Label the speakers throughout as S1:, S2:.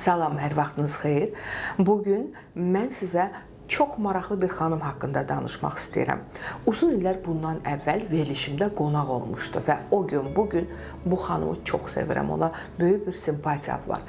S1: Salam, hər vaxtınız xeyir. Bugün mən sizə çox maraqlı bir xanım haqqında danışmaq istəyirəm. Uzun illər bundan əvvəl verilişimdə qonaq olmuşdu və o gün, bugün bu xanımı çox sevirəm, ona böyük bir simpatiyam var.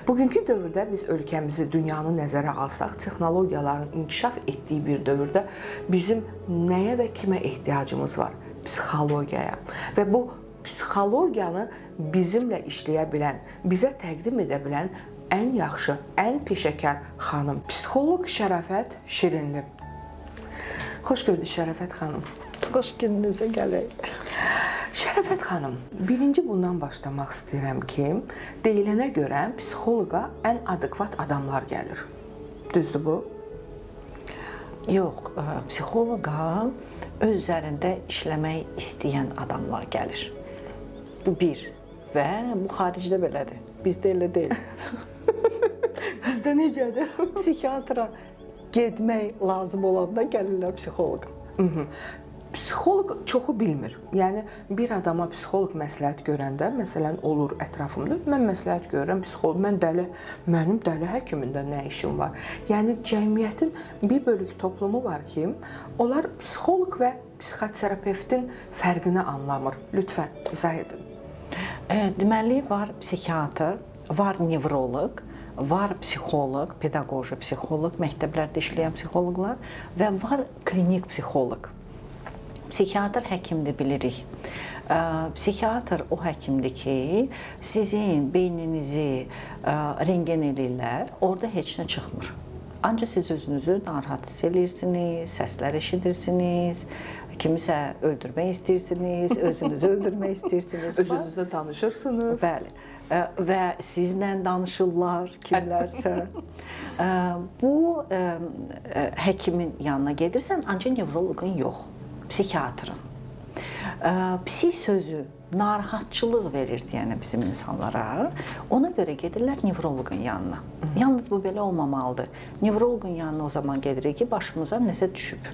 S1: Bugünkü dövrdə biz ölkəmizi, dünyanı nəzərə alsaq, texnologiyaların inkişaf etdiyi bir dövrdə bizim nəyə və kimə ehtiyacımız var? Psixologiyaya. Və bu psixologiyanı bizimlə işləyə bilən, bizə təqdim edə bilən ən yaxşı, ən peşəkar xanım. Psixoloq Şərafət Şirinli. Xoş gördük Şərafət xanım.
S2: Xoş gününüzə gələk.
S1: Şərafət xanım, birinci bundan başlamaq istəyirəm ki, deyilənə görə psixoloqa ən adekvat adamlar gəlir. Düzdür bu?
S2: Yox, psixoloqa öz üzərində işləmək istəyən adamlar gəlir. Bu bir və bu xaricdə belədir. Bizdə elə deyil.
S1: Bizdə necədir?
S2: Psixiatra getmək lazım olanda gəlirlər psixoloqa.
S1: Psixoloq çoxu bilmir. Yəni bir adama psixoloq məsləhət görəndə, məsələn, olur ətrafımda, mən məsləhət görürəm psixoloq, mənim dəli həkimində nə işim var? Yəni cəmiyyətin bir bölük toplumu var ki, onlar psixoloq və psixoterapevtin fərqini anlamır. Lütfən izah edin.
S2: Deməli, var psixiatr, var nevroloq, var psixoloq, pedaqoji psixoloq, məktəblərdə işləyən psixoloqlar və var klinik psixoloq. Psixiatr həkimdir, bilirik. Psixiatr o həkimdir ki, sizin beyninizi rentgen eləyirlər, orada heç nə çıxmır. Ancaq siz özünüzü narahat hiss edirsiniz, səslər eşidirsiniz, kimisə öldürmək istəyirsiniz, özünüzü öldürmək istəyirsiniz.
S1: Özünüzlə danışırsınız.
S2: Bəli. Və sizlə danışırlar kimlərsə. Bu həkimin yanına gedirsən, ancaq nevroloqun yox, psixiatrın. Psix sözü narahatçılıq verir deyənə bizim insanlara. Ona görə gedirlər nevroloqun yanına. Yalnız bu belə olmamalıdır. Nevroloqun yanına o zaman gedirik ki, başımıza nəsə düşüb.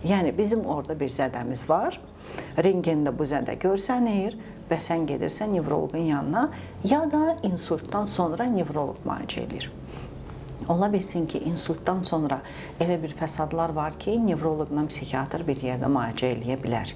S2: Yəni bizim orada bir zədəmiz var. Rentgenda bu zədə görsənir və sən gedirsən nevroloqun yanına ya da insultdan sonra nevroloq müalicə edir. Ola bilsin ki, insultdan sonra elə bir fəsadlar var ki, nevroloqla psixiatr bir yerdə müalicə eləyə bilər.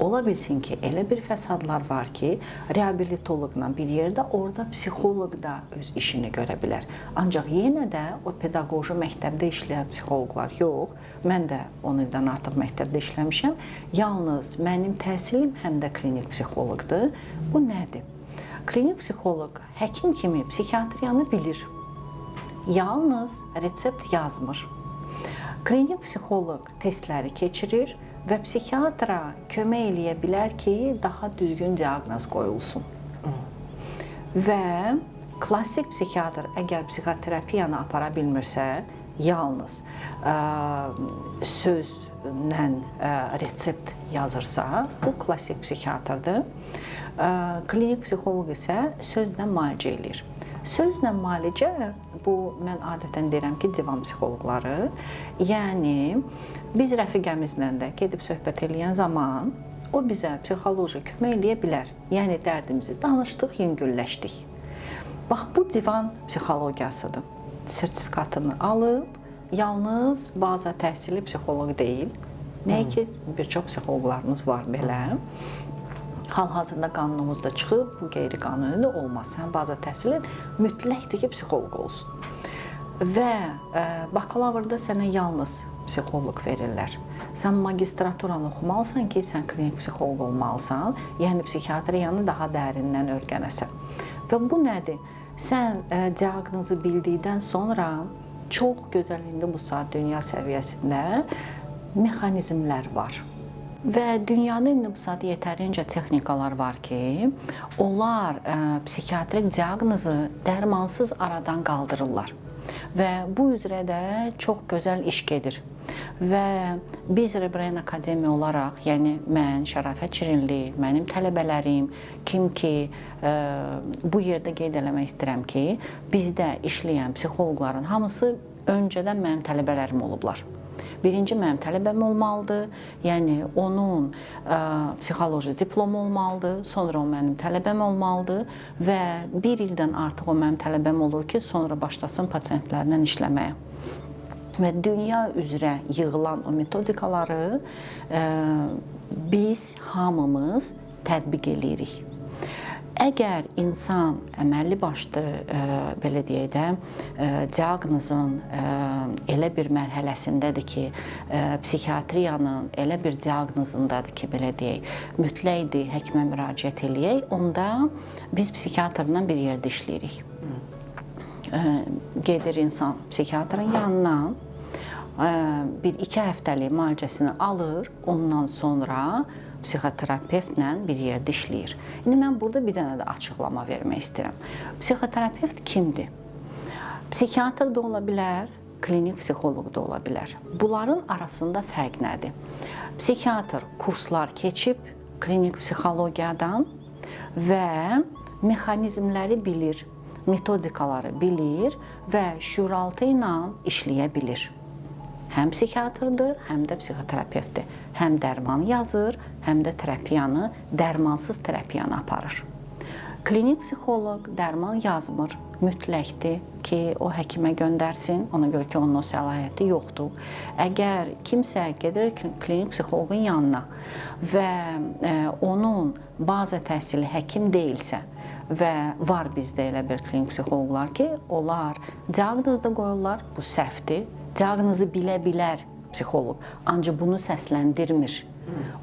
S2: Ola bilsin ki, elə bir fəsadlar var ki, reabilitoloqla bir yerdə orada psixoloq da öz işini görə bilər. Ancaq yenə də o pedaqoji məktəbdə işləyən psixoloqlar yox. Mən də 10 ildən artıq məktəbdə işləmişəm. Yalnız mənim təhsilim həm də klinik psixoloqdur. Bu nədir? Klinik psixoloq həkim kimi psixiatriyanı bilir. Yalnız resept yazmır. Klinik psixoloq testləri keçirir və psixiatra kömək eləyə bilər ki, daha düzgün diaqnoz qoyulsun. Və klassik psixiatr əgər psixoterapiyanı apara bilmirsə, yalnız sözlə resept yazırsa, bu klassik psixiatrdır. Klinik psixoloq isə sözlə müalicə eləyir. Sözlə müalicə, bu mən adətən deyirəm ki, divan psixoloqları, yəni biz rəfiqəmizlə də gedib söhbət eləyən zaman o bizə psixoloji kömək eləyə bilər. Yəni dərdimizi danışdıq, yüngülləşdik. Bax, bu divan psixologiyasıdır. Sertifikatını alıb, yalnız baza təhsili psixoloq deyil. Nəyə ki, bir çox psixoloqlarımız var belə. Hal-hazırda qanunumuzda çıxıb, bu qeyri-qanuni də olmaz. Sən baza təhsilin mütləqdir ki, psixoloq olsun. Və bakalavrda sənə yalnız psixoloq verirlər. Sən magistraturanı oxumalısan ki, sən klinik psixoloq olmalısan, yəni psixiatriyanı daha dərindən öyrənəsən. Və bu nədir? Sən diaqnozu bildikdən sonra çox gözəl indi bu saat dünya səviyyəsində mexanizmlər var. Və dünyada indi bu saat yetərincə texnikalar var ki, onlar psixiatrik diaqnozu dərmansız aradan qaldırırlar. Və bu üzrə də çox gözəl iş gedir. Və biz Rebren Akademiya olaraq, yəni mən, Şərafət Şirinli, mənim tələbələrim, kim ki, bu yerdə qeyd eləmək istəyirəm ki, bizdə işləyən psixoloqların hamısı öncədən mənim tələbələrim olublar. Birinci mənim tələbəm olmalıdır, yəni onun psixoloji diplomu olmalıdır, sonra o mənim tələbəm olmalıdır və bir ildən artıq o mənim tələbəm olur ki, sonra başlasın pasientlərlə işləməyə. Və dünya üzrə yığılan o metodikaları biz hamımız tətbiq eləyirik. Əgər insan əməlli başlı, belə deyək də, diaqnozun elə bir mərhələsindədir ki, psixiatriyanın elə bir diaqnozundadır ki, belə deyək, mütləqdir həkimə müraciət eləyək, onda biz psixiatrla bir yerdə işləyirik. Gedir insan psixiatrın yanına, bir-iki həftəlik müalicəsini alır, ondan sonra psixoterapevtlə bir yerdə işləyir. İndi mən burada bir dənə də açıqlama vermək istəyirəm. Psixoterapevt kimdir? Psixiatr da ola bilər, klinik psixoloq da ola bilər. Bunların arasında fərq nədir? Psixiatr kurslar keçib klinik psixologiyadan və mexanizmləri bilir, metodikaları bilir və şuuraltı ilə işləyə bilir. Həm psixiatrdır, həm də psixoterapevtdir. Həm dərman yazır, həm də terapiyanı, dərmansız terapiyanı aparır. Klinik psixoloq dərman yazmır, mütləqdir ki, o həkimə göndərsin, ona görə ki, onun o səlahiyyəti yoxdur. Əgər kimsə gedir klinik psixoloqun yanına və onun baza təhsili həkim deyilsə və var bizdə elə bir klinik psixoloqlar ki, onlar diaqnoz da qoyurlar, bu səhvdir. Diaqnozu bilə bilər psixoloq, ancaq bunu səsləndirmir.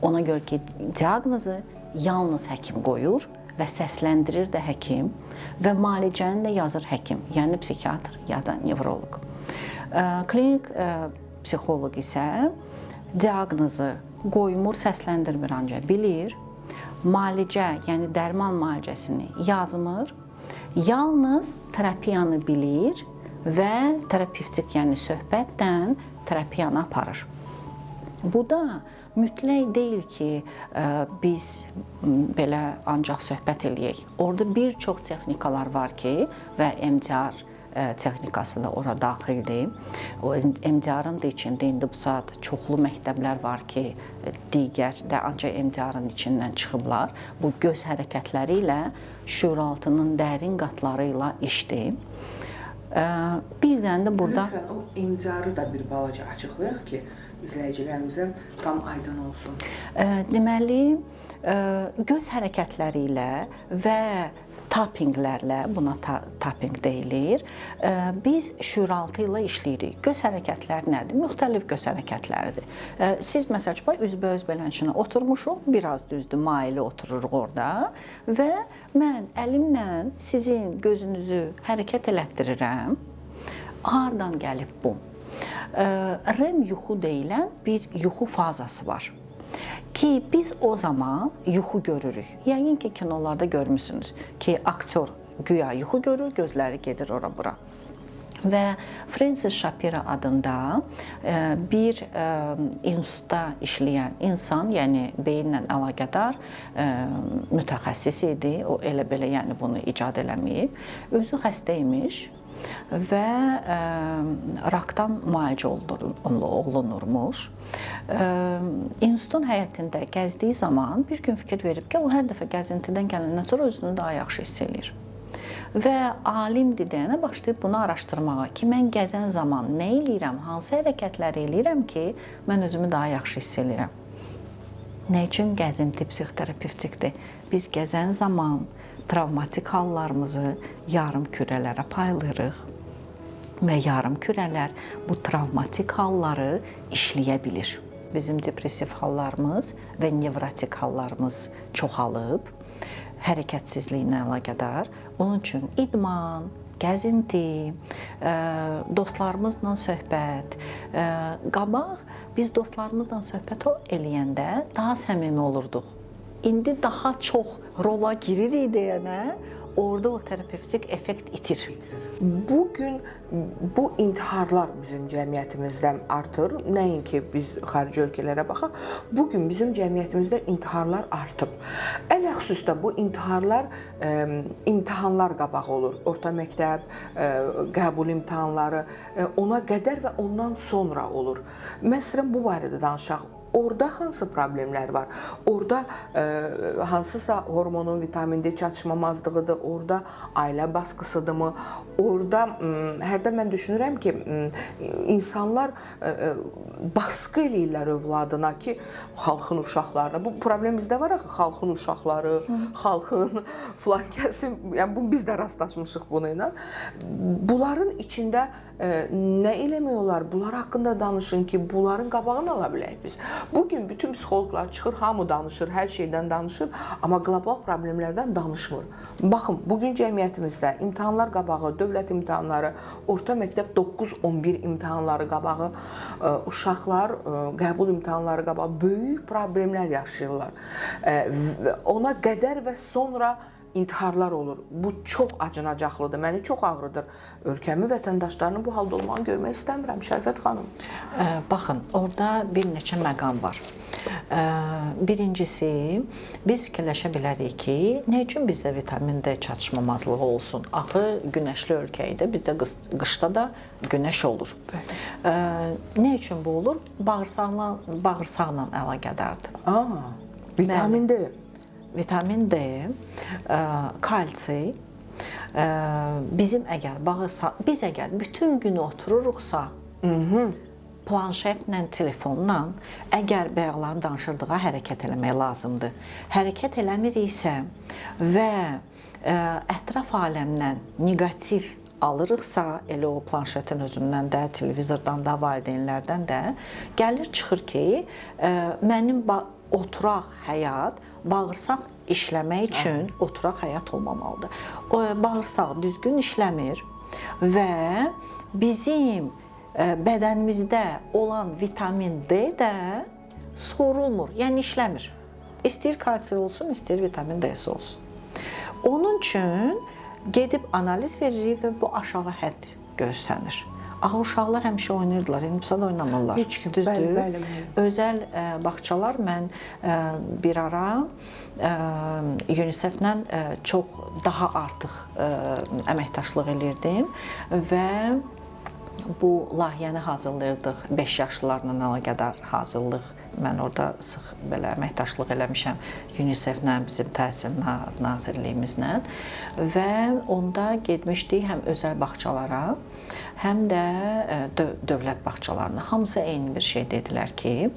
S2: Ona görə ki, diaqnozu yalnız həkim qoyur və səsləndirir də həkim və müalicəni də yazır həkim, yəni psixiatr ya da nevroloq. Klinik psixoloq isə diaqnozu qoymur, səsləndirmir, ancaq bilir. Müalicə, yəni dərman müalicəsini yazmır, yalnız terapiyanı bilir və terapevtik, yəni söhbətdən terapiyanı aparır. Bu da mütləq deyil ki, biz belə ancaq söhbət eləyək. Orada bir çox texnikalar var ki, və MDR texnikası da ora daxildir. O MDR-ın da içində indi bu saat çoxlu məktəblər var ki, digər də ancaq MDR-ın içindən çıxıblar. Bu göz hərəkətləri ilə şuuraltının dərin qatları ilə işdir. Bir dənə də burada...
S1: Lütfən, o MDR-ı da bir balaca açıqlayaq ki, izləyicilərimizə tam aydın olsun.
S2: Deməli, göz hərəkətləri ilə və tappinglərlə, buna tapping deyilir, biz şuuraltı ilə işləyirik. Göz hərəkətləri nədir? Müxtəlif göz hərəkətləridir. Siz, məsələn, üzbəüz belənçinə oturmuşuq, biraz düzdür, maili otururuq orada və mən əlimlə sizin gözünüzü hərəkət elətdirirəm. Hardan gəlib bu? REM yuxu deyilən bir yuxu fazası var ki, biz o zaman yuxu görürük. Yəqin ki, kinolarda görmüsünüz ki, aktyor güya yuxu görür, gözləri gedir ora-bura. Və Francis Shapiro adında bir institutda işləyən insan, yəni beyinlə əlaqədar mütəxəssis idi, o elə-belə yəni bunu icad eləməyib, özü xəstə imiş və rakdan müalicə olunurmuş. İnstitutun həyətində gəzdiyi zaman bir gün fikir verib ki, o hər dəfə gəzintidən gələndən sonra özünü daha yaxşı hiss edir. Və alimdir deyənə başlayıb bunu araşdırmağa ki, mən gəzən zaman nə eləyirəm, hansı hərəkətləri eləyirəm ki, mən özümü daha yaxşı hiss edirəm. Nə üçün gəzinti psixoterapevtikdir? Biz gəzən zaman travmatik hallarımızı yarım kürələrə paylayırıq və yarım kürələr bu travmatik halları işləyə bilir. Bizim depressiv hallarımız və nevrotik hallarımız çoxalıb, hərəkətsizliyinə əlaqədar. Onun üçün idman, gəzinti, dostlarımızla söhbət. Qabaq biz dostlarımızla söhbət eləyəndə daha səmimi olurduq. İndi daha çox rola giririk deyənə, orada o terapevtik effekt itir.
S1: Bugün bu intiharlar bizim cəmiyyətimizdə artır. Nəinki biz xarici ölkələrə baxaq. Bugün bizim cəmiyyətimizdə intiharlar artıb. Ələxüsus da bu intiharlar imtahanlar qabağı olur. Orta məktəb, qəbul imtahanları, ona qədər və ondan sonra olur. Məsələn, bu barədə danışaq. Orada hansı problemlər var? Orada hansısa hormonun vitamin D çatışmamazlığıdır, orada ailə baskısıdırmı? Orada hərdən mən düşünürəm ki, insanlar baskı eləyirlər övladına ki, xalqın uşaqlarına. Bu problem bizdə var axı, xalqın uşaqları, xalqın filan kəsim, yəni bu biz də rastlaşmışıq bununla. Bunların içində nə eləmək olar? Bunlar haqqında danışın ki, bunların qabağını ala bilək biz. Bugün bütün psixologlar çıxır, hamı danışır, hər şeydən danışır, amma qlobal problemlərdən danışmır. Baxın, bugün cəmiyyətimizdə imtahanlar qabağı, dövlət imtahanları, orta məktəb 9-11 imtahanları qabağı, uşaqlar qəbul imtahanları qabağı böyük problemlər yaşayırlar. Ona qədər və sonra intiharlar olur. Bu çox acınacaqlıdır, məni çox ağrıdır. Ölkəmi, vətəndaşlarının bu halda olmağını görmək istəmirəm, Şərifət xanım.
S2: Baxın, orada bir neçə məqam var. Birincisi, biz fikirləşə bilərik ki, nə üçün bizdə vitamin D çatışmamazlığı olsun? Axı günəşli ölkəydə, bizdə qışda da günəş olur. Nə üçün bu olur? Bağırsaqla əlaqədardır.
S1: Vitamin D.
S2: Vitamin D, kalsi, biz əgər bütün gün otururuqsa, planşetlə, telefonla, əgər bayaqların danışırdığa hərəkət eləmək lazımdır. Hərəkət eləmiriksə və ətraf aləmdən neqativ alırıqsa, elə o planşetin özündən də, televizordan da, valideynlərdən də gəlir çıxır ki, mənim oturaq həyat, bağırsaq işləmək üçün oturaq həyat olmamalıdır. Bağırsaq düzgün işləmir və bizim bədənimizdə olan vitamin D də sorulmur, yəni işləmir. İstəyir kalsi olsun, istəyir vitamin D olsun. Onun üçün gedib analiz veririk və bu aşağı hədd görsənir. Axı uşaqlar həmişə oynayırdılar, indi da oynamırlar.
S1: Heç kim,
S2: bəli. Özəl bağçalar, mən bir ara UNICEF-lə çox daha artıq əməkdaşlıq edirdim və bu layihəni hazırlayırdıq, 5 yaşlılarla əlaqədar hazırlıq. Mən orada sıx belə əməkdaşlıq eləmişəm UNICEF-lə, bizim Təhsil Nazirliyimizlə və onda getmişdik həm özəl bağçalara, həm də dövlət bağçalarına. Hamısı eyni bir şey dedilər ki,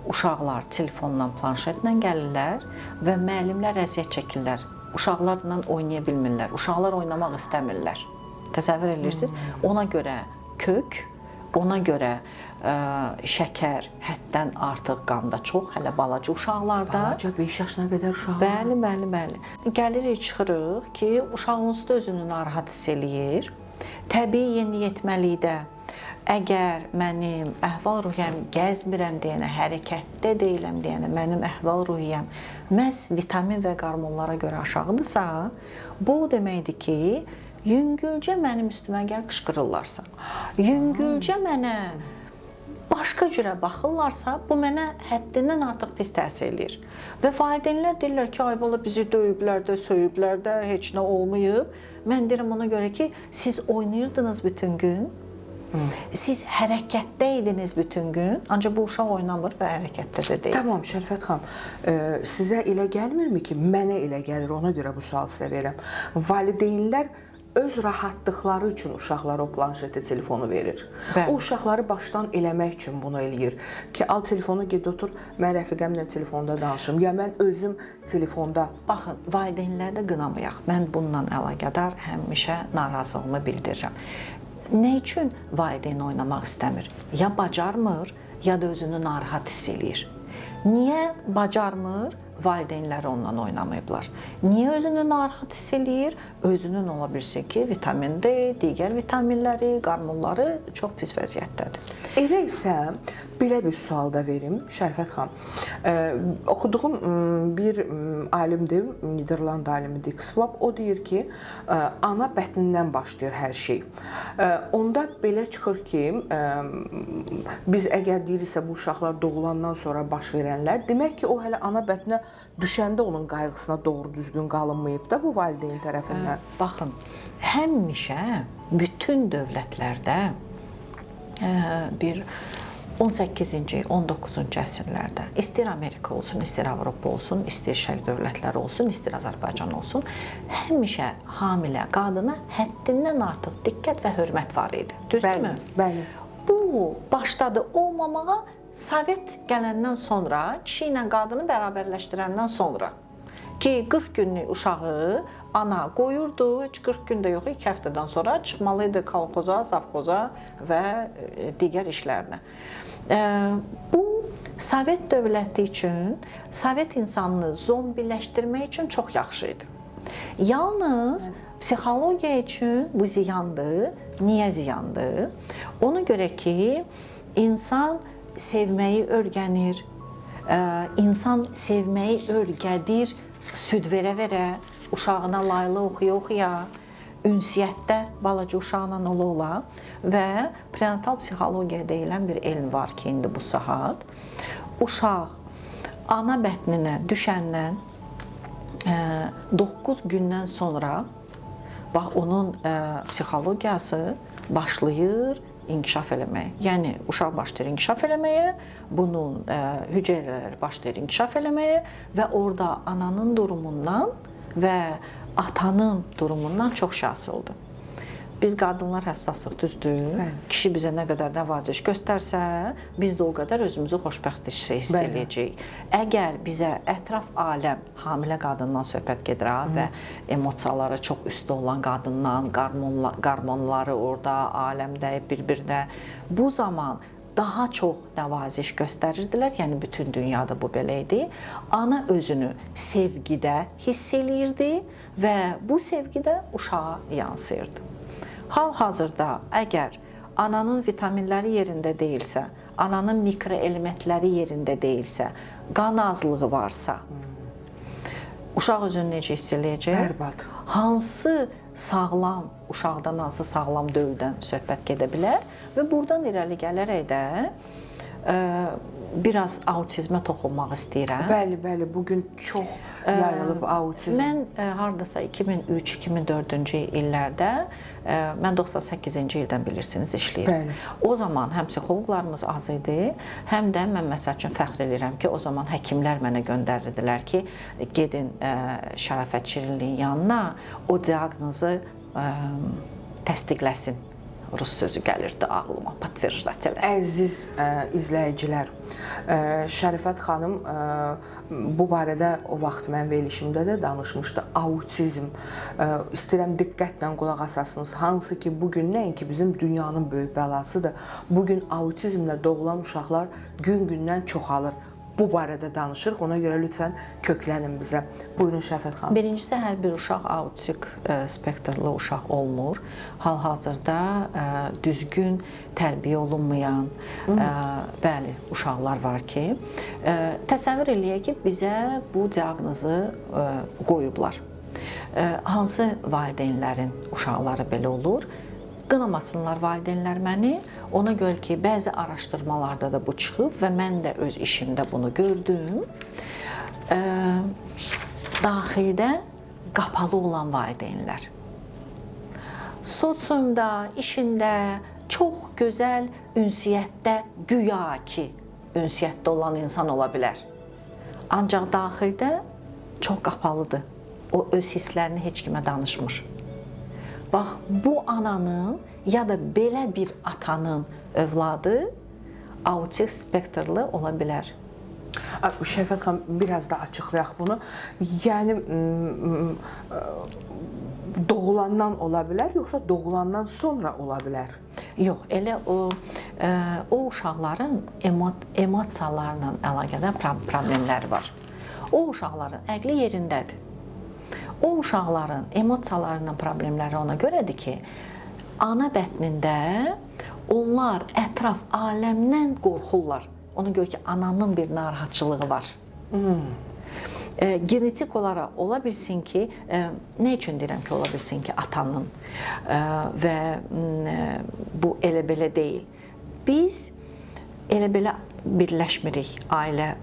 S2: uşaqlar telefonla, planşetlə gəlirlər və müəllimlər əziyyət çəkirlər. Uşaqlarla oynaya bilmirlər, uşaqlar oynamaq istəmirlər. Təsəvvür edirsiniz? Ona görə kök, ona görə şəkər həddən artıq qanda çox, hələ balaca uşaqlarda.
S1: Balaca 5 yaşına qədər uşaqlar.
S2: Bəli. Gəlirik, çıxırıq ki, uşağınız da özünü narahat hiss eləyir. Təbii yeniyetməlikdə əgər mənim əhval-ruhiyyəm gəzmirəm deyənə, hərəkətdə deyiləm deyənə, mənim əhval-ruhiyyəm məhz vitamin və qarmonlara görə aşağıdırsa, bu o deməkdir ki, yüngülcə mənim üstümə gəl qışqırırlarsa, yüngülcə mənə başqa cürə baxırlarsa, bu mənə həddindən artıq pis təsir eləyir. Və valideynlər deyirlər ki, ay bala bizi döyüblər də, söyüblər də, heç nə olmayıb. Mən deyirəm ona görə ki, siz oynayırdınız bütün gün, siz hərəkətdə idiniz bütün gün, ancaq bu uşaq oynamır və hərəkətdə də deyil.
S1: Tamam, Şərifət xanım, sizə elə gəlmirmi ki, mənə elə gəlir, ona görə bu sual sizə verirəm. Valideynlər öz rahatlıqları üçün uşaqlara o planşeti, telefonu verir.
S2: Bəli.
S1: O uşaqları başdan eləmək üçün bunu eləyir. Ki, al telefonu, ged otur, mən rəfiqəmlə telefonda danışım, ya mən özüm telefonda.
S2: Baxın, valideynləri də qınamayaq. Mən bununla əlaqədar həmişə narazılığımı bildirirəm. Nə üçün valideyn oynamaq istəmir? Ya bacarmır, ya da özünü narahat hiss eləyir. Niyə bacarmır valideynləri ondan oynamayıblar. Niyə özünü narahat hiss eləyir? Özünün ola bilsin ki, vitamin D, digər vitaminləri, qarmonları çox pis vəziyyətdədir.
S1: Elə isə belə bir sual da verim Şərifət xanım. Oxuduğum bir alimdir, Niderland alimi Dick Swab. O deyir ki, ana bətnindən başlayır hər şey. Onda belə çıxır ki, biz əgər deyiriksə bu uşaqlar doğulandan sonra baş verənlər, demək ki, o hələ ana bətninə düşəndə onun qayğısına doğru düzgün qalınmayıb da bu valideyn tərəfindən.
S2: Baxın, həmişə bütün dövlətlərdə bir 18-ci, 19-cu əsrlərdə istər Amerika olsun, istər Avropa olsun, istər şərq dövlətləri olsun, istər Azərbaycan olsun, həmişə hamilə qadına həddindən artıq diqqət və hörmət var idi. Düzdürmü?
S1: Bəli.
S2: Bu başladı olmamağa Sovet gələndən sonra, kişi ilə qadını bərabərləşdirəndən sonra ki 40 günlük uşağı ana qoyurdu, heç 40 gündə yox, 2 həftədən sonra çıxmalıydı kolxoza, savxoza və digər işlərinə. Bu Sovet dövləti üçün, Sovet insanını zombiləşdirmək üçün çox yaxşı idi. Yalnız psixologiya üçün bu ziyandır. Niyə ziyandır? Ona görə ki, insan sevməyi öyrənir, insan sevməyi öyrədir, süd verə-verə, uşağına layla oxuya-oxuya, ünsiyyətdə balaca uşaqla ola-ola və prenatal psixologiya deyilən bir elm var ki, indi bu saat uşaq ana bətninə düşəndən 9 gündən sonra bax onun psixologiyası başlayır inkişaf eləməyə. Yəni uşaq başlayır inkişaf eləməyə, bunun hüceyrələri başlayır inkişaf eləməyə və orada ananın durumundan və atanın durumundan çox şey asılıdır. Biz qadınlar həssasıq, düzdür. Kişi bizə nə qədər nəvaziş göstərsə, biz də o qədər özümüzü xoşbəxt hiss eləyəcəyik. Əgər bizə ətraf aləm hamilə qadından söhbət gedir və emosiyaları çox üstdə olan qadından, qarmonları orada, aləmdə, bir-birdə, bu zaman daha çox nəvaziş göstərirdilər, yəni bütün dünyada bu belə idi. Ana özünü sevgidə hiss eləyirdi və bu sevgidə uşağa yansıyırdı. Hal-hazırda əgər ananın vitaminləri yerində deyilsə, ananın mikroelementləri yerində deyilsə, qan azlığı varsa, uşaq özünü necə hiss eləyəcək?
S1: Bərbad.
S2: Hansı sağlam, uşaqdan hansı sağlam dövldən söhbət gedə bilər və buradan irəli gələrək də biraz autizmə toxunmaq istəyirəm.
S1: Bəli, bəli, bugün çox yayılıb autizm.
S2: Mən hardasa 2003-2004-cü illərdə, mən 98-ci ildən bilirsiniz işləyirəm. O zaman həm psixoloqlarımız az idi, həm də mən məsəl üçün fəxr edirəm ki, o zaman həkimlər mənə göndərirdilər ki, gedin Şərafət Şirinliyin yanına, o diaqnozu təsdiqləsin. Rus sözü gəlirdi ağlıma, patverjdat eləsin.
S1: Əziz izləyicilər, Şərifət xanım bu barədə o vaxt mən verilişimdə də danışmışdı. Autizm, istəyirəm diqqətlə qulaq asasınız. Hansı ki, bugün nəinki bizim dünyanın böyük bəlasıdır. Bugün autizmlə doğulan uşaqlar gün-gündən çoxalır. Bu barədə danışırıq, ona görə lütfən köklənin bizə. Buyurun Şərifət xanım.
S2: Birincisi, hər bir uşaq autistik spektrli uşaq olmur. Hal-hazırda düzgün tərbiyə olunmayan bəli, uşaqlar var ki, təsəvvür eləyək ki, bizə bu diaqnozu qoyublar. Hansı valideynlərin uşaqları belə olur? Qınamasınlar valideynlər məni. Ona görə ki, bəzi araşdırmalarda da bu çıxıb və mən də öz işimdə bunu gördüm. Daxildə qapalı olan valideynlər. Sosiumda, işində çox gözəl ünsiyyətdə, güya ki, ünsiyyətdə olan insan ola bilər. Ancaq daxildə çox qapalıdır. O öz hisslərini heç kimə danışmır. Bax, bu ananın ya da belə bir atanın övladı autist spektrli ola bilər.
S1: Şərifət xanım, biraz da açıqlayaq bunu. Yəni, doğulandan ola bilər, yoxsa doğulandan sonra ola bilər?
S2: Yox, elə o uşaqların emosiyalarla əlaqədar problemləri var. O uşaqların əqli yerindədir. O uşaqların emosiyalarından problemləri ona görədir ki, ana bətnində onlar ətraf aləmdən qorxurlar. Ona görə ki, ananın bir narahatçılığı var. Genetik olaraq ola bilsin ki, nə üçün deyirəm ki, ola bilsin ki, atanın və bu elə belə deyil. Biz elə belə birləşmirik, ailə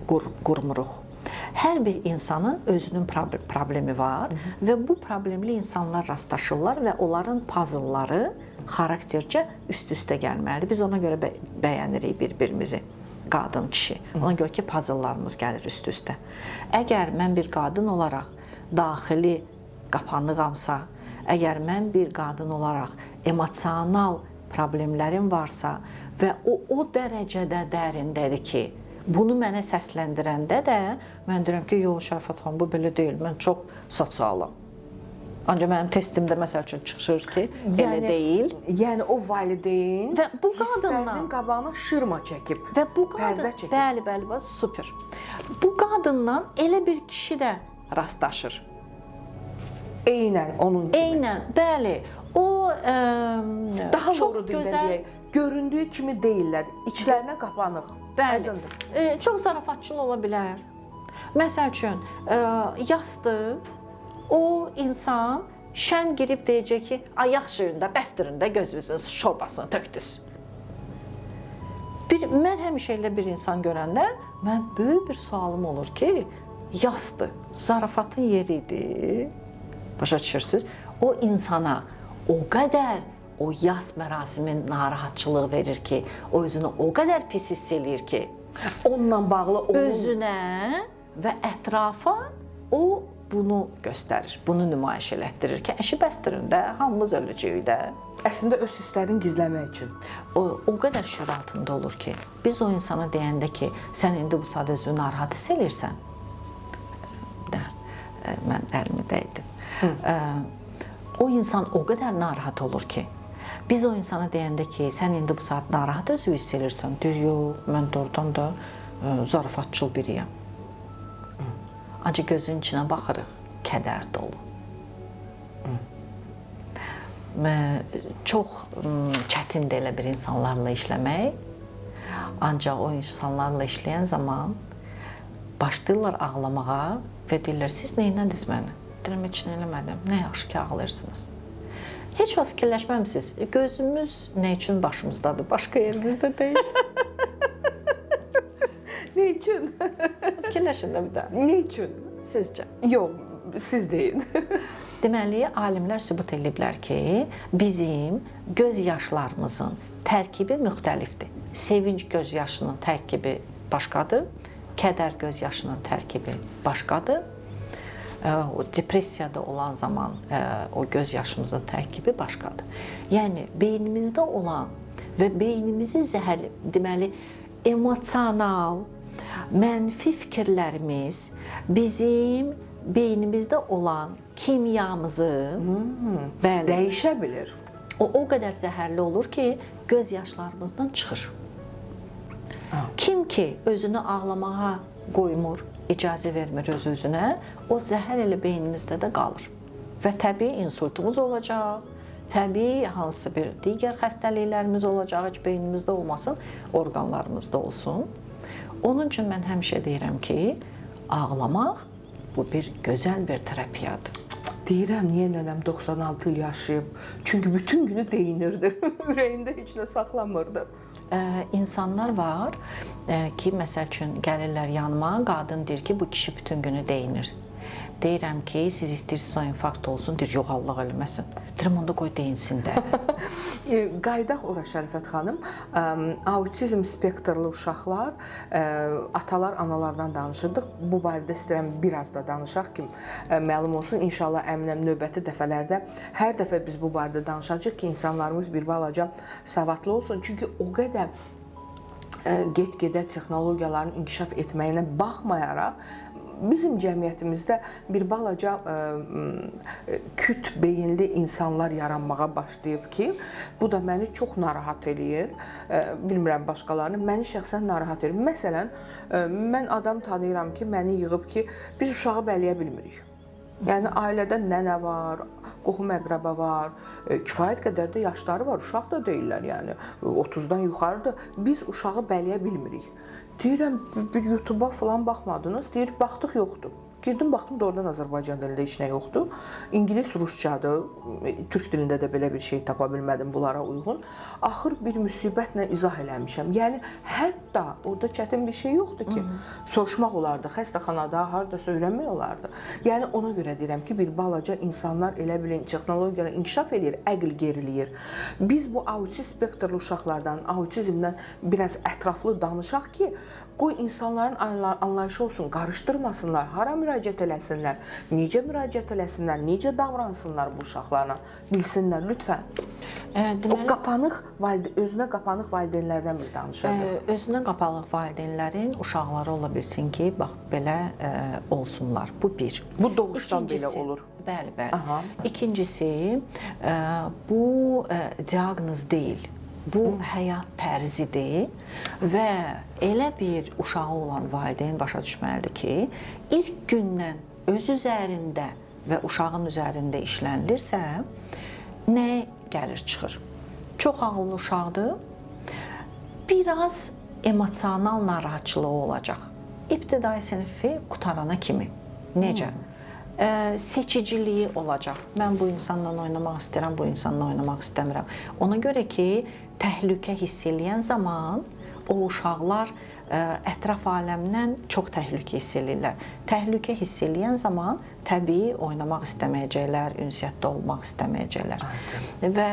S2: qurmuruq. Hər bir insanın özünün problemi var və bu problemli insanlar rastlaşırlar və onların puzzleları xaraktercə üst-üstə gəlməlidir. Biz ona görə bəyənirik bir-birimizi. Qadın, kişi. Ona görə ki, puzzlelarımız gəlir üst-üstə. Əgər mən bir qadın olaraq daxili qapanığamsa, əgər mən bir qadın olaraq emosional problemlərim varsa və o dərəcədə dərindədir ki, bunu mənə səsləndirəndə də mən deyirəm ki, yox, Şərafət xanım, bu belə deyil, mən çox sosialam. Ancaq mənim testimdə məsəl üçün çıxır ki, elə deyil.
S1: Yəni o valideyn
S2: və bu
S1: hisslərinin qabağına şırma çəkib,
S2: və bu qadın,
S1: pərdə çəkib.
S2: Bəli, super. Bu qadından elə bir kişi də rastlaşır.
S1: Eynən onun kimi.
S2: Eynən, bəli. O
S1: daha
S2: çox
S1: doğru dildə
S2: gözəl,
S1: deyək, göründüyü kimi deyirlər, içlərinə qapanıq.
S2: Bəli. Çox zarafatçıl ola bilər. Məsəl üçün, yasdır. O insan şən girib deyəcək ki, ay yaxşı da, bəstirin də gözünüzün şorbasını tökdünüz. Mən həmişə elə bir insan görəndə, mən böyük bir sualım olur ki, yasdır, zarafatın yeridir. Başa düşürsünüz? O insana o qədər o yas mərasimin narahatçılığı verir ki, o özünü o qədər pis hiss eləyir ki,
S1: onunla bağlı
S2: özünə və ətrafa o bunu göstərir, bunu nümayiş elətdirir ki, əşi bəstirin də, hamımız öləcəyik də.
S1: Əslində öz hisslərini gizləmək üçün.
S2: O qədər şüur altında olur ki, biz o insana deyəndə ki, sən indi bu saat özünü narahat hiss eləyirsən, mən əlimi dəydim. O insan o qədər narahat olur ki, biz o insana deyəndə ki, sən indi bu saat narahat özünü hiss eləyirsən, deyir, yox, mən doğrudan da zarafatçıl biriyəm. Ancaq gözün içinə baxırıq, kədər dolu. Çox çətindir elə bir insanlarla işləmək. Ancaq o insanlarla işləyən zaman başlayırlar ağlamağa və deyirlər, siz nə elədiniz məni? Deyirəm, heç nə eləmədim, nə yaxşı ki, ağlayırsınız. Heç vaxt fikirləşməmisiniz, gözümüz nə üçün başımızdadır, başqa yerimizdə deyil.
S1: Nə üçün?
S2: Fikirləşin də bir də.
S1: Nə üçün?
S2: Sizcə?
S1: Yox, siz deyin.
S2: Deməli, alimlər sübut ediblər ki, bizim göz yaşlarımızın tərkibi müxtəlifdir. Sevinç göz yaşının tərkibi başqadır, kədər göz yaşının tərkibi başqadır. O depressiyada olan zaman o göz yaşımızın tərkibi başqadır. Yəni, beynimizdə olan və beynimizi zəhərli, deməli, emosional, mənfi fikirlərimiz bizim beynimizdə olan kimyamızı
S1: dəyişə bilir.
S2: O qədər zəhərli olur ki, göz yaşlarımızdan çıxır. Kim ki, özünü ağlamağa qoymur, icazə vermir öz-özünə, o zəhər elə beynimizdə də qalır. Və təbii insultumuz olacaq, təbii hansısa bir digər xəstəliklərimiz olacaq, heç beynimizdə olmasın, orqanlarımızda olsun. Onun üçün mən həmişə deyirəm ki, ağlamaq bu bir gözəl bir terapiyadır.
S1: Deyirəm, niyə nənəm 96 il yaşayıb? Çünki bütün günü deyinirdi, ürəyində heç nə saxlamırdı.
S2: İnsanlar var ki, məsəl üçün gəlirlər yanıma, qadın deyir ki, bu kişi bütün günü deyinir. Deyirəm ki, siz istəyirsiniz o infarkt olsun, deyir, yox, Allah eləməsin. Deyirəm, onda qoy deyinsin də.
S1: Qaydaq ora Şərifət xanım, autizm spektrli uşaqlar, atalar, analardan danışırdıq. Bu barədə istəyirəm biraz da danışaq ki, məlum olsun. İnşallah əminəm növbəti dəfələrdə hər dəfə biz bu barədə danışacağıq ki, insanlarımız bir balaca savadlı olsun. Çünki o qədər get-gedə texnologiyaların inkişaf etməyinə baxmayaraq, bizim cəmiyyətimizdə bir balaca küt beyinli insanlar yaranmağa başlayıb ki, bu da məni çox narahat eləyir. Bilmirəm başqalarını, məni şəxsən narahat eləyir. Məsələn, mən adam tanıyıram ki, məni yığıb ki, biz uşağı bələyə bilmirik. Yəni ailədə nənə var, qohum-əqrəba var, kifayət qədər də yaşları var, uşaq da deyirlər, yəni 30-dan yuxarıdır. Biz uşağı bələyə bilmirik. Deyirəm, bir YouTube-a falan baxmadınız, deyir, baxdıq, yoxdur. Girdim, baxdım da oradan Azərbaycan dilində heç nə yoxdur. İngilis, rusçadır. Türk dilində də belə bir şey tapa bilmədim bunlara uyğun. Axır bir müsibətlə izah eləmişəm. Yəni hətta orada çətin bir şey yoxdur ki, soruşmaq olardı, xəstəxanada, hardasa öyrənmək olardı. Yəni ona görə deyirəm ki, bir balaca insanlar elə bilin texnologiyalar inkişaf eləyir, əql geriləyir. Biz bu autist spektrli uşaqlardan, autizmdən biraz ətraflı danışaq ki, qoy insanların anlayışı olsun, qarışdırmasınlar, hara müraciət eləsinlər, necə müraciət eləsinlər, necə davransınlar bu uşaqlarla, bilsinlər lütfən. O qapanıq, özünə qapanıq valideynlərdən biz danışırdıq.
S2: Özünə qapanıq valideynlərin uşaqları ola bilsin ki, bax belə olsunlar. Bu bir.
S1: Bu doğuşdan belə olur.
S2: Bəli, bəli. İkincisi, bu diaqnoz deyil. Bu həyat tərzidir və elə bir uşağı olan valideyn başa düşməlidir ki, ilk gündən öz üzərində və uşağın üzərində işlənilirsə, nə gəlir çıxır? Çox ağıllı uşaqdır, biraz emosional narahatçılığı olacaq. İbtidai sinifi qutarana kimi. Necə? Seçiciliyi olacaq. Mən bu insanla oynamaq istəyirəm, bu insanla oynamaq istəmirəm. Ona görə ki, təhlükə hiss eləyən zaman o uşaqlar ətraf aləmdən çox təhlükə hiss eləyirlər. Təhlükə hiss eləyən zaman təbii oynamaq istəməyəcəklər, ünsiyyətdə olmaq istəməyəcəklər. Və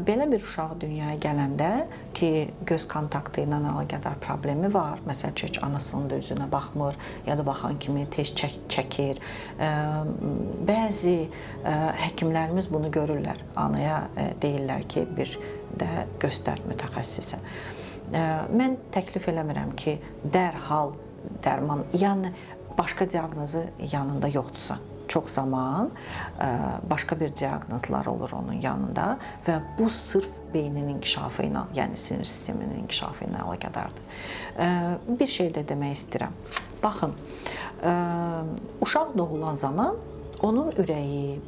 S2: belə bir uşaq dünyaya gələndə ki, göz kontaktı ilə əlaqədar problemi var. Məsələn, heç anasının da üzünə baxmır, ya da baxan kimi tez çəkir. Bəzi həkimlərimiz bunu görürlər. Anaya deyirlər ki, bir də göstər mütəxəssisə. Mən təklif eləmirəm ki, dərhal dərman, yəni başqa diaqnozu yanında yoxdursa, çox zaman başqa bir diaqnozlar olur onun yanında və bu sırf beynin inkişafı ilə, yəni sinir sisteminin inkişafı ilə əlaqədardır. Bir şey də demək istəyirəm. Baxın, uşaq doğulan zaman onun ürəyi,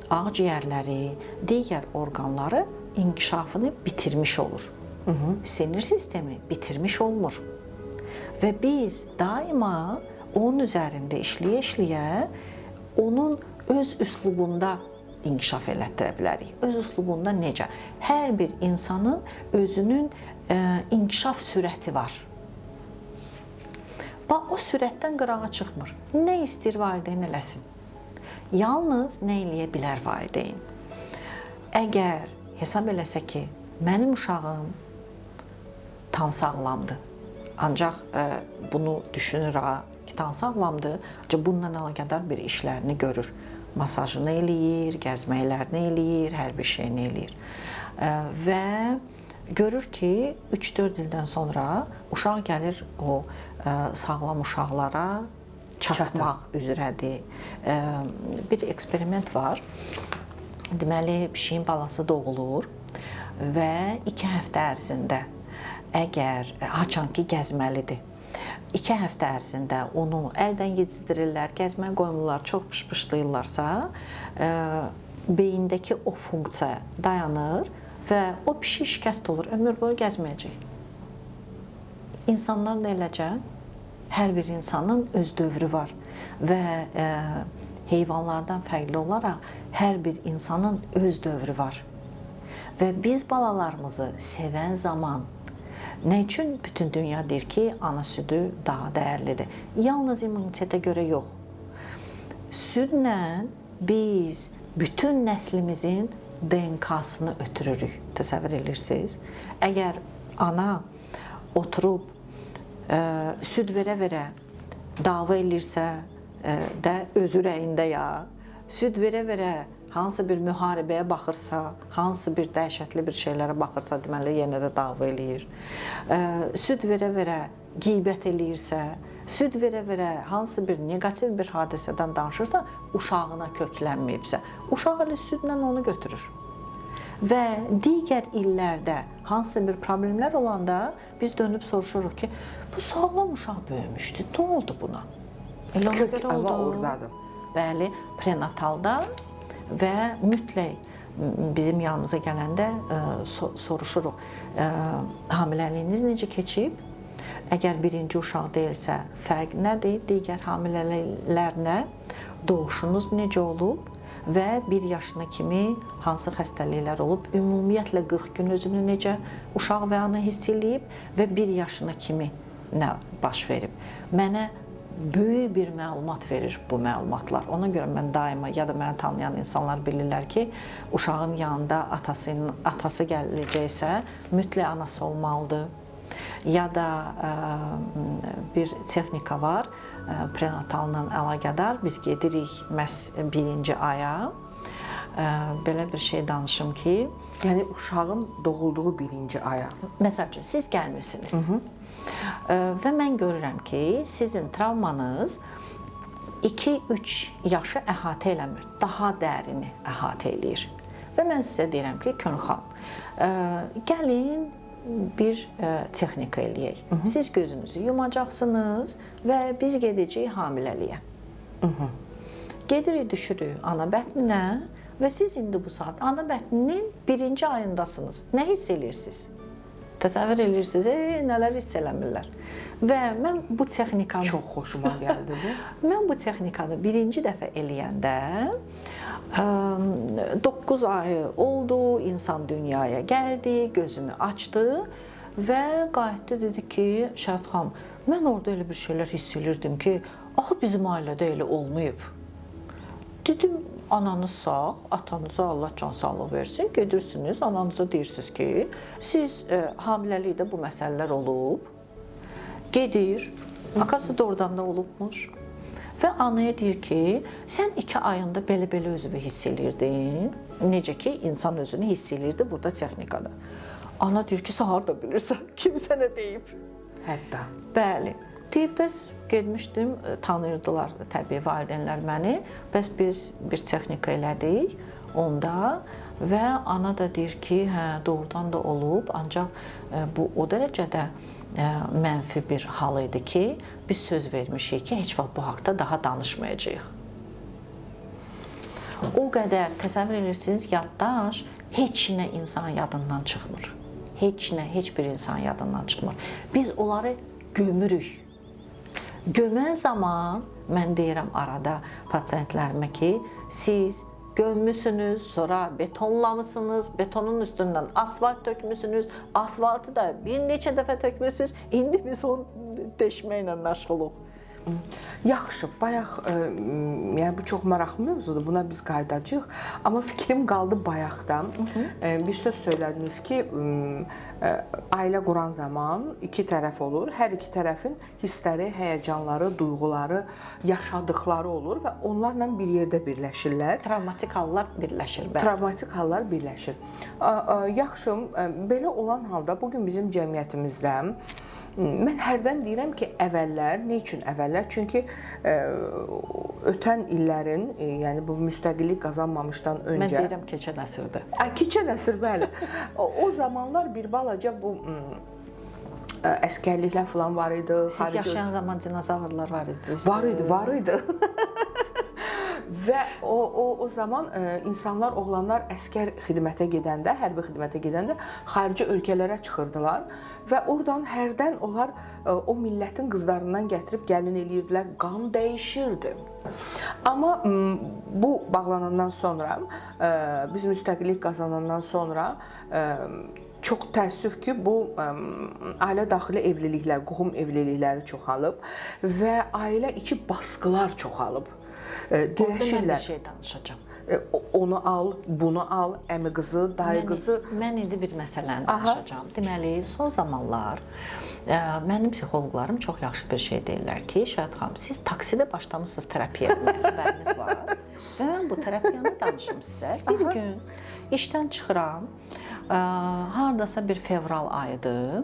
S2: ağciyərləri, digər orqanları inkişafını bitirmiş olur. Sinir sistemi bitirmiş olmur. Və biz daima onun üzərində işləyə-işləyə onun öz üslubunda inkişaf elətdirə bilərik. Öz üslubunda necə? Hər bir insanın özünün inkişaf sürəti var. Bax, o sürətdən qırağa çıxmır. Nə istəyir valideyn eləsin? Yalnız nə eləyə bilər valideyn? Əgər hesab eləsə ki, mənim uşağım tam sağlamdır, ancaq bunu düşünür ki, tam sağlamdır, ancaq bununla əlaqədar bir işlərini görür. Masajını eləyir, gəzməklərini eləyir, hər bir şeyini eləyir. Və görür ki, 3-4 ildən sonra uşaq gəlir o sağlam uşaqlara çatmaq üzrədir. Bir eksperiment var. Deməli, pişiyin balası doğulur və 2 həftə ərzində əgər haçan ki gəzməlidir, 2 həftə ərzində onu əldən yedizdirirlər, gəzməyə qoymurlar, çox pışpışlayırlarsa, beyindəki o funksiya dayanır və o pişik şikəst olur, ömür boyu gəzməyəcək. İnsanlar da eləcə, hər bir insanın öz dövrü var və heyvanlardan fərqli olaraq hər bir insanın öz dövrü var. Və biz balalarımızı sevən zaman nə üçün bütün dünya deyir ki, ana südü daha dəyərlidir? Yalnız immunitetə görə yox. Südlə biz bütün nəslimizin DNK-sını ötürürük. Təsəvvür edirsiniz? Əgər ana oturub süd verə-verə dava elirsə də öz ürəyində ya, süd verə-verə hansı bir müharibəyə baxırsa, hansı bir dəhşətli bir şeylərə baxırsa, deməli yenə də dava eləyir. Süd verə-verə qeybət eləyirsə, süd verə-verə hansı bir neqativ bir hadisədən danışırsa, uşağına köklənməyibsə, uşaq elə südlə onu götürür. Və digər illərdə hansı bir problemlər olanda biz dönüb soruşuruq ki, bu sağlam uşaq böyümüşdü, nə oldu buna? Elə ona görə oldu.
S1: Oradadır.
S2: Bəli, prenatalda və mütləq bizim yanımıza gələndə soruşuruq, hamiləliyiniz necə keçib? Əgər birinci uşaq deyilsə, fərq nədir? Digər hamiləliklər nə? Doğuşunuz necə olub? Və 1 yaşına kimi hansı xəstəliklər olub? Ümumiyyətlə 40 gün özünü necə uşaq və ana hiss eləyib? Və 1 yaşına kimi nə baş verib? Mənə böyük bir məlumat verir bu məlumatlar. Ona görə mən daima, ya da məni tanıyan insanlar bilirlər ki, uşağın yanında atası gələcəksə, mütləq anası olmalıdır. Ya da bir texnika var, prenatalla əlaqədar. Biz gedirik məhz 1-ci aya. Belə bir şey danışım ki...
S1: Yəni, uşağın doğulduğu 1-ci aya.
S2: Məsəl üçün, siz gəlmirsiniz. Və mən görürəm ki, sizin travmanız 2-3 yaşı əhatə eləmir, daha dərini əhatə eləyir. Və mən sizə deyirəm ki, Könül xanım, gəlin bir texnika eləyək. Siz gözünüzü yumacaqsınız və biz gedəcəyik hamiləliyə. Gedirik, düşürük ana bətninə və siz indi bu saat ana bətninin 1-ci ayındasınız. Nə hiss edirsiniz? Təsəvvür edirsiniz, nələr hiss eləmirlər. Və mən bu texnikanı...
S1: Çox xoşuma gəldi bu.
S2: Mən bu texnikanı 1-ci dəfə eləyəndə 9 ayı oldu, insan dünyaya gəldi, gözünü açdı və qayıtdı, dedi ki, Şəhid xanım, mən orada elə bir şeylər hiss edirdim ki, axı bizim ailədə elə olmayıb. Dedim, ananız sağ, atanıza Allah can sağlıq versin, gedirsiniz, ananıza deyirsiniz ki, siz hamiləlikdə bu məsələlər olub, gedir, akası doğrudan da olubmuş və anaya deyir ki, sən 2 ayında belə-belə özünü hiss edirdin, necə ki, insan özünü hiss edirdi burada texnikada. Ana deyir ki, sən harada bilirsən, kim sənə deyib?
S1: Hətta.
S2: Bəli. Deyib, bəs gedmişdim, tanıyırdılar təbii valideynlər məni, bəs biz bir texnika elədik onda və ana da deyir ki, hə, doğrudan da olub, ancaq bu o dərəcədə mənfi bir hal idi ki, biz söz vermişik ki, heç vaxt bu haqda daha danışmayacağıq. O qədər təsəvvür edirsiniz, yaddaş heç nə insan yadından çıxmır. Heç nə, heç bir insan yadından çıxmır. Biz onları gömürük. Gömən zaman mən deyirəm arada pasiyentlərimə ki, siz gömmüsünüz, sonra betonlamışsınız, betonun üstündən asfalt tökmüsünüz, asfaltı da bir neçə dəfə tökmüsünüz, indi biz onu deşməklə məşğuluq.
S1: Yaxşı, bayaq, yəni bu çox maraqlı mövzudur, buna biz qayıdacağıq. Amma fikrim qaldı bayaqdan. Bir söz söylədiniz ki, ailə quran zaman 2 tərəf olur. Hər 2 tərəfin hissləri, həyəcanları, duyğuları, yaşadıkları olur və onlarla bir yerdə birləşirlər.
S2: Travmatik hallar birləşir.
S1: Travmatik hallar birləşir. Yaxşı, belə olan halda bugün bizim cəmiyyətimizdə mən hərdən deyirəm ki, əvvəllər, nə üçün əvvəllər? Çünki ötən illərin, yəni bu müstəqillik qazanmamışdan öncə...
S2: Mən deyirəm keçən əsrdə.
S1: Keçən əsr, bəli. O zamanlar bir balaca bu əskərliklər falan var idi.
S2: Siz yaşayan zaman dinozavrlar var idi.
S1: Var idi. Və o zaman insanlar, oğlanlar əskər xidmətə gedəndə, hərbi xidmətə gedəndə xarici ölkələrə çıxırdılar və oradan hərdən onlar o millətin qızlarından gətirib gəlin eləyirdilər, qan dəyişirdi. Amma bu bağlanandan sonra, biz müstəqillik qazanandan sonra çox təəssüf ki, bu ailə daxili evliliklər, qohum evlilikləri çoxalıb və ailə içi baskılar çoxalıb. Dirəşirlər.
S2: Orada mən bir şey danışacağım.
S1: Onu al, bunu al, əmi qızı, dayı qızı.
S2: Mən indi bir məsələni danışacağım. Deməli, son zamanlar mənim psixoloqlarım çox yaxşı bir şey deyirlər ki, Şəhid xanım, siz taksidə başlamışsınız terapiya etməyə, xəbəriniz var. Və mən bu terapiyanı danışım sizə. Bir gün işdən çıxıram, hardasa bir fevral ayıdır.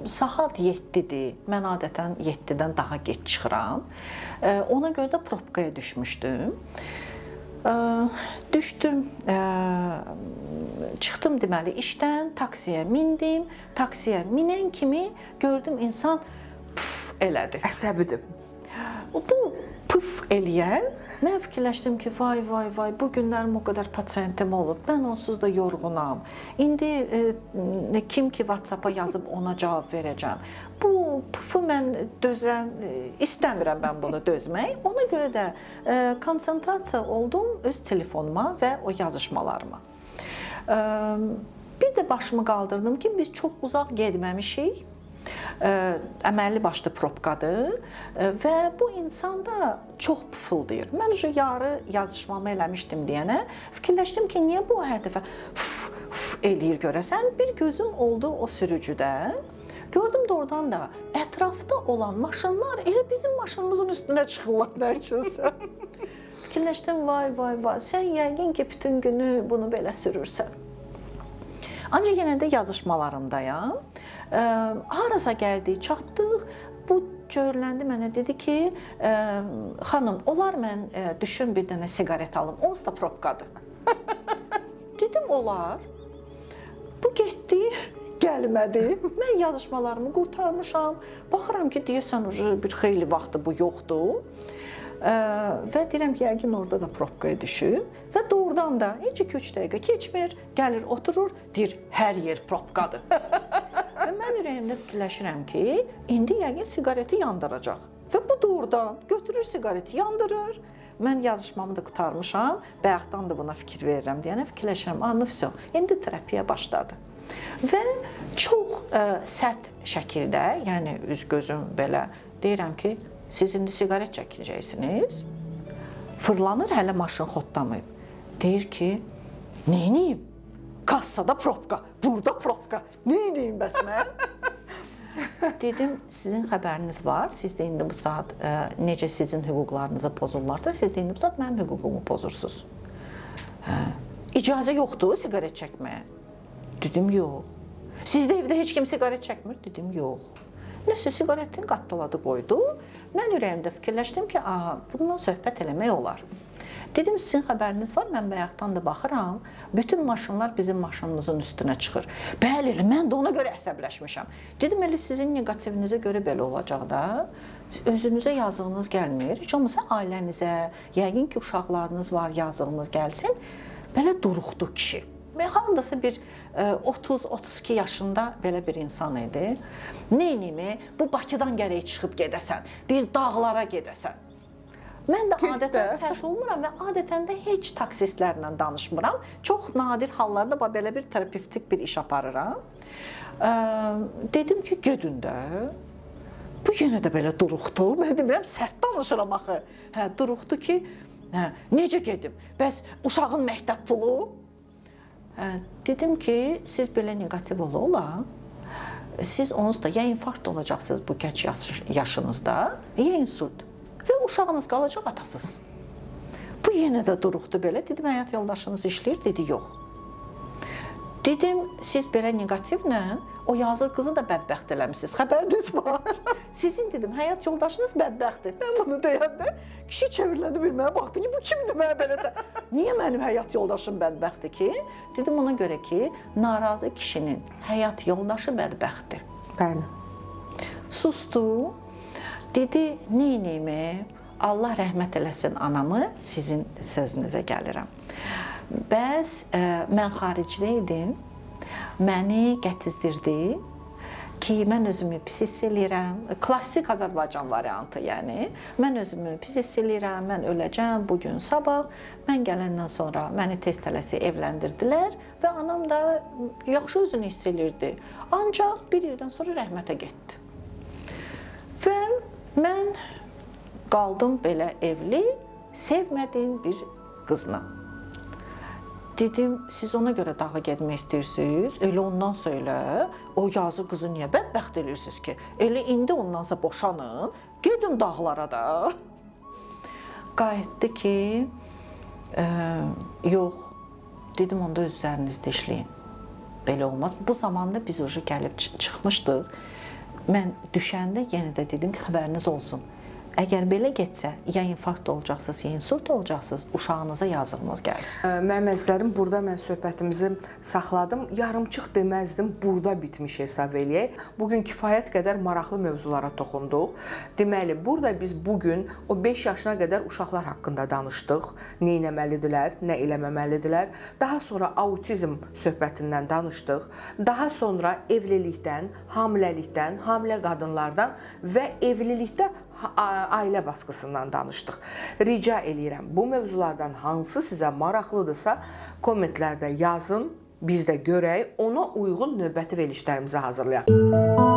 S2: saat 7-dir. Mən adətən 7-dən daha gec çıxıram. Ona görə də probkaya düşmüşdüm. Düşdüm, çıxdım deməli işdən, taksiyə mindim. Taksiyə minən kimi gördüm insan puf elədi.
S1: Əsəbidir.
S2: Bu puf eləyən, mən fikirləşdim ki, vay, bu günlərim o qədər pasiyentim olub, mən onsuz da yorğunam. İndi kim ki WhatsApp-a yazıb ona cavab verəcəm. Bu pufu mən istəmirəm mən bunu dözmək. Ona görə də konsentrasiya oldum öz telefonuma və o yazışmalarıma. Bir də başımı qaldırdım ki, biz çox uzaq getməmişik. Əməlli başlı probkadır və bu insanda çox pufıldayır. Mən yarı yazışmamı eləmişdim deyənə fikirləşdim ki, niyə bu hər dəfə eləyir görəsən? Bir gözüm oldu o sürücüdə. Gördüm də oradan da ətrafda olan maşınlar elə bizim maşınımızın üstünə çıxırlar nə üçünsə. Fikirləşdim, vay, sən yəqin ki, bütün günü bunu belə sürürsən. Ancaq yenə də yazışmalarımdayam. Harasa gəldik, çatdıq. Bu görləndi mənə, dedi ki, xanım, olar mən düşün bir dənə siqaret alım. Onsuz da probkadır. Dedim, olar. Bu getdi, gəlmədi. Mən yazışmalarımı qurtarmışam. Baxıram ki, deyəsən bir xeyli vaxtı bu yoxdur. Və deyirəm ki, yəqin orada da probkaya düşüb və doğrudan da heç 2-3 dəqiqə keçmir, gəlir, oturur, deyir, hər yer probkadır. Və mən ürəyimdə fikirləşirəm ki, indi yəqin siqareti yandıracaq və bu doğrudan götürür siqareti, yandırır. Mən yazışmamı da qurtarmışam, bayaqdan da buna fikir verirəm deyənə fikirləşirəm, vəsə, indi terapiya başladı. Və çox sərt şəkildə, yəni üz-gözüm belə deyirəm ki, siz indi siqaret çəkəcəksiniz, fırlanır, hələ maşın xodlamayıb. Deyir ki, neyniyim? Kassada probka, burada probka, neyniyim bəs mən? Dedim, sizin xəbəriniz var, siz də indi bu saat necə sizin hüquqlarınızı pozurlarsa, siz də indi bu saat mənim hüququmu pozursunuz. İcazə yoxdur siqaret çəkməyə. Dedim, yox. Sizdə evdə heç kim siqaret çəkmir? Dedim, yox. Nəsə siqaretin qattaladı qoydu. Mən ürəyimdə fikirləşdim ki, bundan söhbət eləmək olar. Dedim, sizin xəbəriniz var, mən bayaqdan da baxıram, bütün maşınlar bizim maşınımızın üstünə çıxır. Bəli, mən də ona görə əsəbləşmişəm. Dedim, elə sizin negativinizə görə belə olacaq da, özünüzə yazığınız gəlmir, heç olmasa ailənizə, yəqin ki, uşaqlarınız var, yazığınız gəlsin. Belə duruxdu kişi. Haradasa bir 30-32 yaşında belə bir insan idi. Neynimi? Bu Bakıdan gərək çıxıb gedəsən, bir dağlara gedəsən. Mən də adətən sərt olmuram və adətən də heç taksistlərlə danışmıram. Çox nadir hallarda belə bir terapevtik bir iş aparıram. Dedim ki, gedin də. Bu yenə də belə duruxdu. Mən demirəm, sərt danışıram axı. Duruxdu ki, necə gedim? Bəs uşağın məktəb pulu? Dedim ki, siz belə negativ ola, siz onsuz da ya infarkt olacaqsınız bu gənc yaşınızda, ya insult və uşağınız qalacaq atasız. Bu yenə də duruxdu belə. Dedim, həyat yoldaşınız işləyir? Dedi, yox. Dedim, siz belə negativlə o yazıq qızı da bədbəxt eləmişsiniz, xəbəriniz var. Sizin dedim, həyat yoldaşınız bədbəxtdir. Mən bunu deyəndə kişi çevrilədi bir mənə baxdı ki, bu kimdir mənə belə də? Niyə mənim həyat yoldaşım bədbəxtdir ki? Dedim, ona görə ki, narazı kişinin həyat yoldaşı bədbəxtdir.
S1: Bəli.
S2: Sustu, dedi, neyniyimi? Allah rəhmət eləsin anamı, sizin sözünüzə gəlirəm. Bəs mən xaricdə idim, məni gətizdirdi ki, mən özümü pis hiss eləyirəm, klassik Azərbaycan variantı yəni, mən özümü pis hiss eləyirəm, mən öləcəm bugün, sabah, mən gələndən sonra məni tez tələsi evləndirdilər və anam da yaxşı özünü hiss eləyirdi, ancaq bir ildən sonra rəhmətə getdi. Və mən qaldım belə evli, sevmədiyim bir qızla. Dedim, siz ona görə dağa getmək istəyirsiniz, elə ondan söylə, o yazı qızı niyə bədbəxt edirsiniz ki? Elə indi ondansa boşanın, gedin dağlara da. Qayıtdı ki, yox, dedim, onda öz üzərinizdə işləyin. belə olmaz. Bu zamanda biz уже gəlib çıxmışdıq. Mən düşəndə yenə də dedim ki, xəbəriniz olsun. Əgər belə getsə, ya infarkt olacaqsınız, ya insult olacaqsınız, uşağınıza yazığınız gəlsin.
S1: Mənim əzizlərim, burada mən söhbətimizi saxladım. Yarımçıq deməzdim, burada bitmiş hesab eləyək. Bugün kifayət qədər maraqlı mövzulara toxunduq. Deməli, burada biz bugün o 5 yaşına qədər uşaqlar haqqında danışdıq. Nə etməlidirlər, nə eləməməlidirlər. Daha sonra autizm söhbətindən danışdıq. Daha sonra evlilikdən, hamiləlikdən, hamilə qadınlardan və evlilikdə ailə baskısından danışdıq. Rica eləyirəm, bu mövzulardan hansı sizə maraqlıdırsa, kommentlərdə yazın, biz də görək, ona uyğun növbəti verilişlərimizi hazırlayaq.